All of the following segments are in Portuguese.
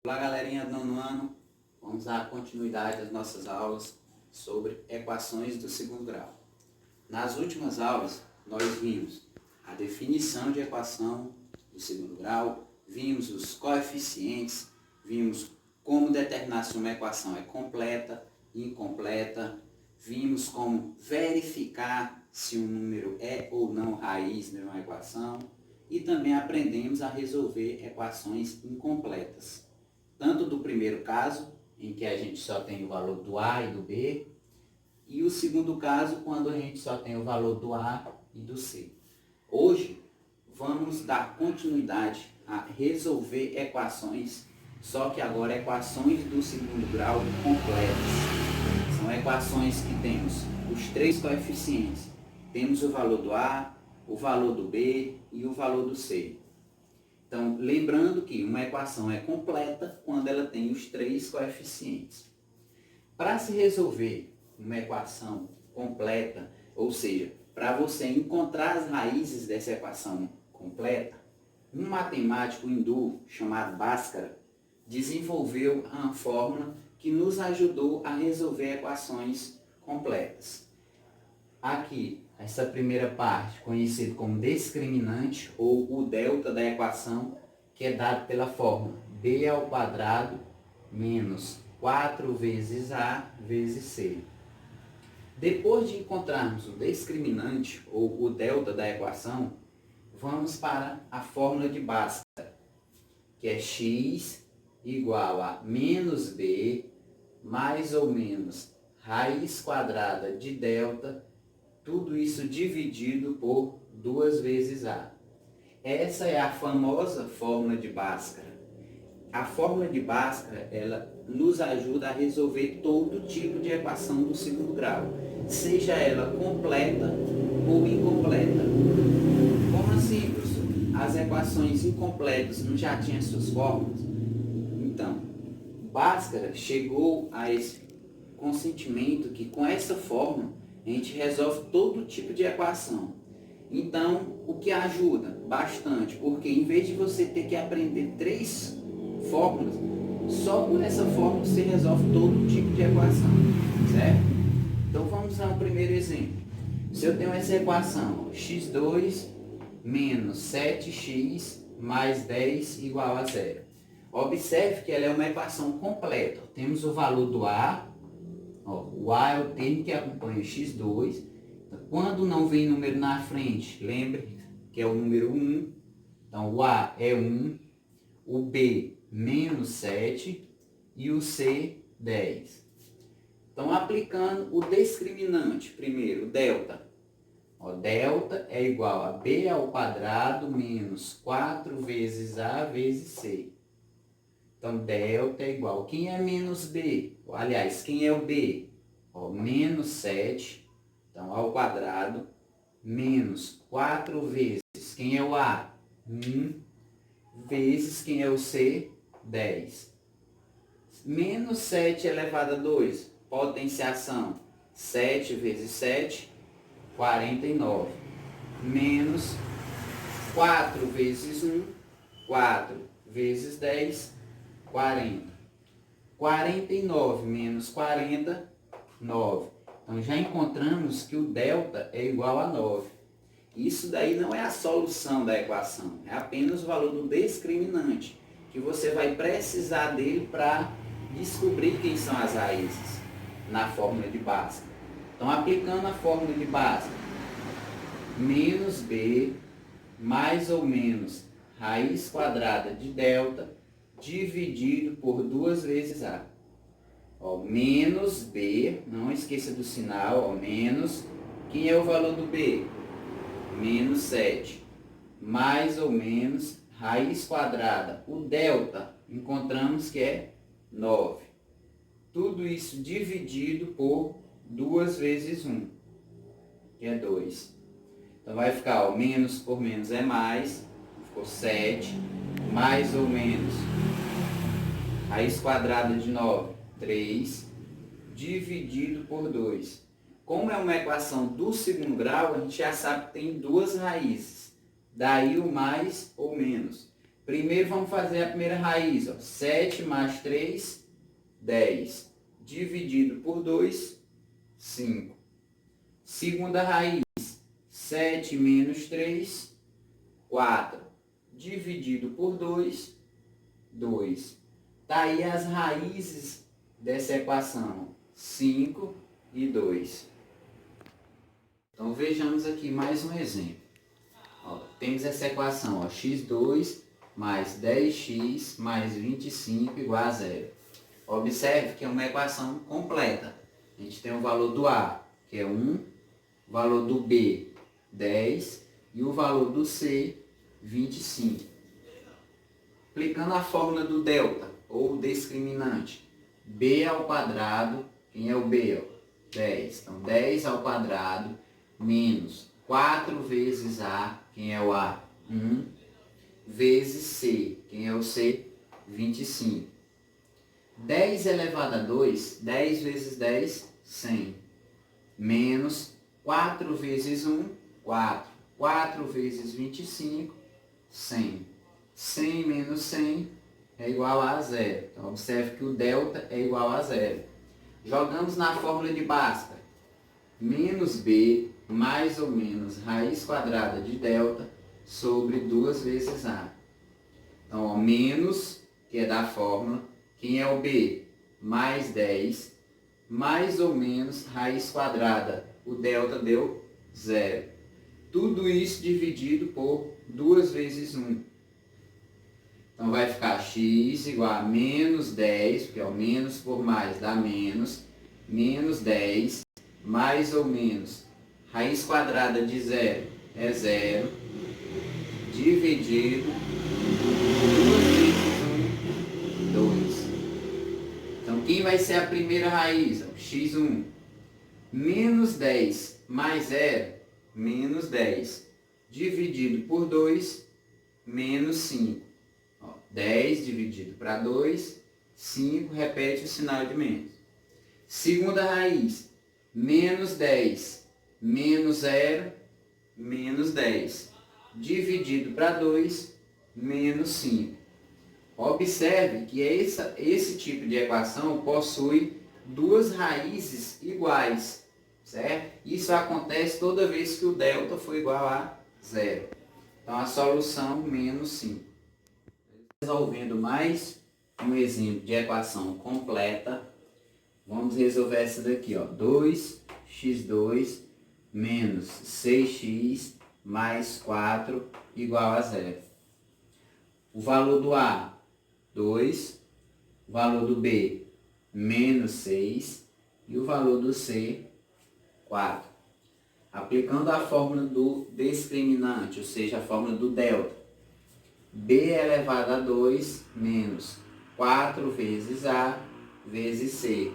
Olá, galerinha do nono ano. Vamos dar continuidade às nossas aulas sobre equações do segundo grau. Nas últimas aulas, nós vimos a definição de equação do segundo grau, vimos os coeficientes, vimos como determinar se uma equação é completa, incompleta, vimos como verificar se um número é ou não raiz de uma equação e também aprendemos a resolver equações incompletas. Tanto do primeiro caso, em que a gente só tem o valor do A e do B, e o segundo caso, quando a gente só tem o valor do A e do C. Hoje, vamos dar continuidade a resolver equações, só que agora equações do segundo grau completas. São equações que temos os três coeficientes. Temos o valor do A, o valor do B e o valor do C. Então, lembrando que uma equação é completa quando ela tem os três coeficientes. Para se resolver uma equação completa, ou seja, para você encontrar as raízes dessa equação completa, um matemático hindu chamado Bhaskara desenvolveu uma fórmula que nos ajudou a resolver equações completas. Aqui, essa primeira parte, conhecida como discriminante, ou o delta da equação, que é dado pela fórmula b² menos 4 vezes A vezes C. Depois de encontrarmos o discriminante, ou o delta da equação, vamos para a fórmula de Bhaskara, que é x igual a menos b mais ou menos raiz quadrada de delta, tudo isso dividido por 2 vezes A. Essa é a famosa fórmula de Bhaskara. A fórmula de Bhaskara, ela nos ajuda a resolver todo tipo de equação do segundo grau, seja ela completa ou incompleta. Como assim, professor? As equações incompletas não já tinham suas fórmulas? Então, Bhaskara chegou a esse consentimento que com essa fórmula a gente resolve todo tipo de equação. Então, o que ajuda bastante, porque em vez de você ter que aprender 3 fórmulas, só por essa fórmula você resolve todo tipo de equação, certo? Então vamos ao primeiro exemplo. Se eu tenho essa equação, x2 menos 7x mais 10 igual a 0. Observe que ela é uma equação completa. Temos o valor do A. O A é o termo que acompanha o x2. Quando não vem número na frente, lembre que é o número 1. Então, o A é 1, o B menos 7 e o C 10. Então, aplicando o discriminante, primeiro, delta. Delta é igual a b² menos 4 vezes A vezes C. Então, delta é igual. Quem é menos B? Aliás, quem é o B? Menos 7, então, ao quadrado, menos 4 vezes. Quem é o A? 1, vezes quem é o C? 10. Menos 7 elevado a 2, potenciação. 7 vezes 7, 49. Menos 4 vezes 1, 4 vezes 10, 40. 49 menos 40, 9. Então, já encontramos que o delta é igual a 9. Isso daí não é a solução da equação, é apenas o valor do discriminante, que você vai precisar dele para descobrir quem são as raízes na fórmula de Bhaskara. Então, aplicando a fórmula de Bhaskara, menos b mais ou menos raiz quadrada de delta dividido por 2 vezes A. Menos B, não esqueça do sinal, menos. Quem é o valor do B? Menos 7. Mais ou menos raiz quadrada. O delta, encontramos que é 9. Tudo isso dividido por 2 vezes 1, que é 2. Então vai ficar, menos por menos é mais, ficou 7, mais ou menos raiz quadrada de 9, 3, dividido por 2. Como é uma equação do segundo grau, a gente já sabe que tem 2 raízes. Daí o mais ou menos. Primeiro vamos fazer a primeira raiz. Ó. 7 mais 3, 10. Dividido por 2, 5. Segunda raiz. 7 menos 3, 4. Dividido por 2, 2. Tá aí as raízes dessa equação. 5 e 2. Então vejamos aqui mais um exemplo. Ó, temos essa equação, ó, x2 mais 10x mais 25 igual a 0. Observe que é uma equação completa. A gente tem o valor do A, que é 1, o valor do B, 10, e o valor do C, 25. Aplicando a fórmula do delta, ou discriminante, B ao quadrado, quem é o B? Ó, 10. Então, 10 ao quadrado menos 4 vezes A, quem é o A? 1, vezes C, quem é o C? 25. 10 elevado a 2, 10 vezes 10, 100. Menos 4 vezes 1, 4. 4 vezes 25, 100. 100 menos 100 é igual a 0. Então, observe que o delta é igual a 0. Jogamos na fórmula de Bhaskara. Menos B mais ou menos raiz quadrada de delta sobre 2 vezes A. Então, ó, menos, que é da fórmula, quem é o B? Mais 10, mais ou menos raiz quadrada. O delta deu 0. Tudo isso dividido por 2 vezes 1. Então, vai ficar x igual a menos 10, porque é o menos por mais dá menos 10, mais ou menos raiz quadrada de 0 é 0, dividido 2 vezes 1, 2. Então, quem vai ser a primeira raiz? x1. Menos 10 mais 0, menos 10. Dividido por 2, menos 5. Ó, 10 dividido para 2, 5, repete o sinal de menos. Segunda raiz, menos 10, menos 0, menos 10. Dividido para 2, menos 5. Observe que esse tipo de equação possui duas raízes iguais, certo? Isso acontece toda vez que o delta for igual a 0. Então, a solução, menos 5. Resolvendo mais um exemplo de equação completa, vamos resolver essa daqui, ó. 2x2 menos 6x mais 4 igual a 0. O valor do A, 2. O valor do B, menos 6. E o valor do C, 4. Aplicando a fórmula do discriminante, ou seja, a fórmula do delta. B elevado a 2 menos 4 vezes A vezes C.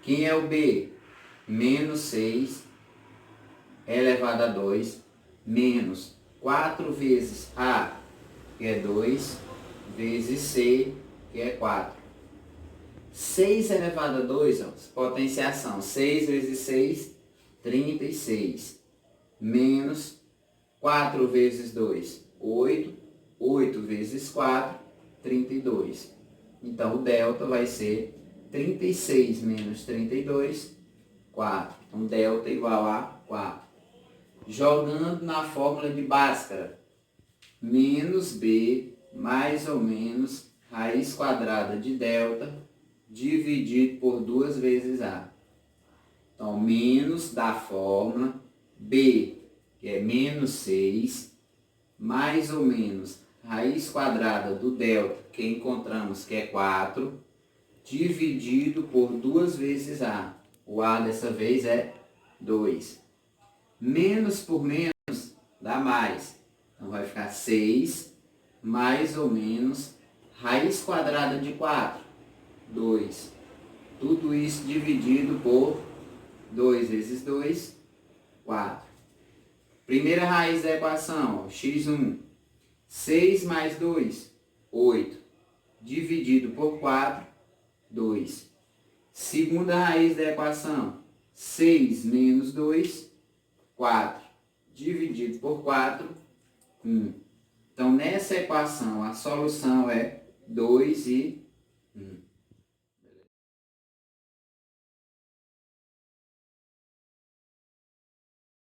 Quem é o B? Menos 6 elevado a 2 menos 4 vezes A, que é 2, vezes C, que é 4. 6 elevado a 2, ó, potenciação. 6 vezes 6, 36. Menos 4 vezes 2, 8. 8 vezes 4, 32. Então, o delta vai ser 36 menos 32, 4. Então, delta igual a 4. Jogando na fórmula de Bhaskara, menos B mais ou menos raiz quadrada de delta dividido por 2 vezes A. Então, menos da fórmula, B, que é menos 6, mais ou menos raiz quadrada do delta, que encontramos que é 4, dividido por 2 vezes A. O A dessa vez é 2. Menos por menos dá mais. Então, vai ficar 6, mais ou menos raiz quadrada de 4, 2. Tudo isso dividido por 2 vezes 2, 4. Primeira raiz da equação, ó, x1. 6 mais 2, 8. Dividido por 4, 2. Segunda raiz da equação, 6 menos 2, 4. Dividido por 4, 1. Então, nessa equação, a solução é 2 e 1.